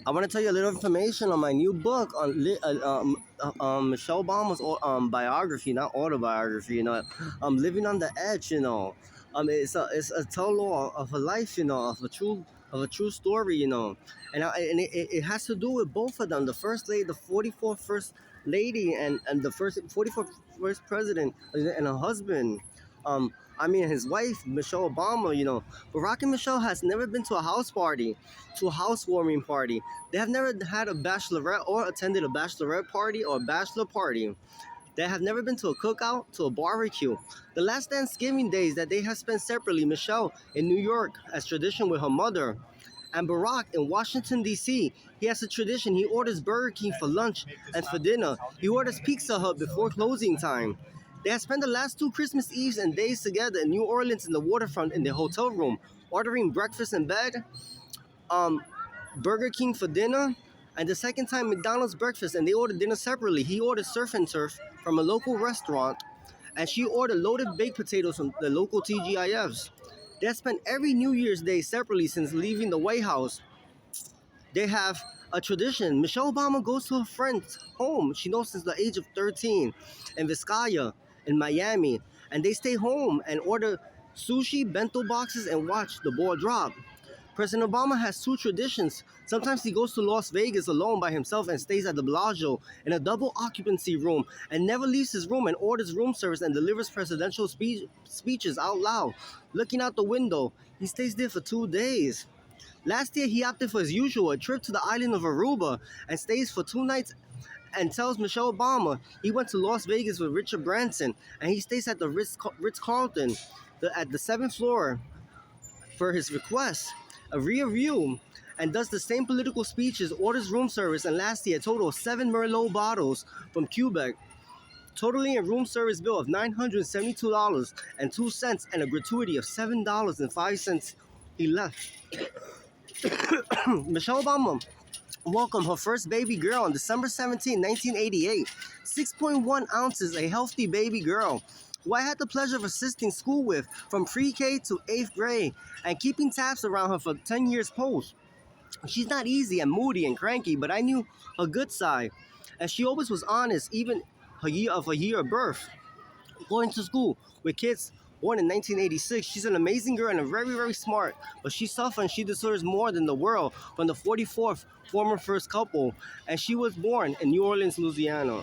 I want to tell you a little information on my new book on Michelle Obama's biography, not autobiography. Living on the Edge. It's a tell of a life. Of a true story. And it has to do with both of them. The first lady, the 44th first lady, and the 44th first president, and her husband. His wife, Michelle Obama. Barack and Michelle has never been to a house party, to a housewarming party. They have never had a bachelorette or attended a bachelorette party or a bachelor party. They have never been to a cookout, to a barbecue. The last Thanksgiving days that they have spent separately, Michelle in New York as tradition with her mother, and Barack in Washington, D.C. He has a tradition. He orders Burger King for lunch and for dinner. He orders Pizza Hut before closing time. They have spent the last 2 Christmas Eves and days together in New Orleans in the waterfront in their hotel room, ordering breakfast in bed, um, Burger King for dinner, and the second time McDonald's breakfast, and they ordered dinner separately. He ordered surf and turf from a local restaurant, and she ordered loaded baked potatoes from the local TGIFs. They have spent every New Year's Day separately since leaving the White House. They have a tradition. Michelle Obama goes to her friend's home. She knows since the age of 13 in Vizcaya, in Miami, and they stay home and order sushi, bento boxes, and watch the ball drop. President Obama has two traditions. Sometimes he goes to Las Vegas alone by himself and stays at the Bellagio in a double occupancy room and never leaves his room and orders room service and delivers presidential speeches out loud. Looking out the window, he stays there for 2 days. Last year, he opted for his usual, a trip to the island of Aruba, and stays for 2 nights and tells Michelle Obama he went to Las Vegas with Richard Branson and he stays at the Ritz-Carlton at the 7th floor for his request, a rear view, and does the same political speeches, orders room service, and last year a total of 7 Merlot bottles from Quebec, totaling a room service bill of $972.02 and a gratuity of $7.05. He left. Michelle Obama welcomed her first baby girl on December 17, 1988. 6.1 ounces, a healthy baby girl, who I had the pleasure of assisting school with from pre-K to 8th grade and keeping tabs around her for 10 years post. She's not easy and moody and cranky, but I knew her good side, and she always was honest, even her year of birth. Going to school with kids born in 1986, she's an amazing girl and a very, very smart, but she suffered and she deserves more than the world from the 44th former first couple, and she was born in New Orleans, Louisiana.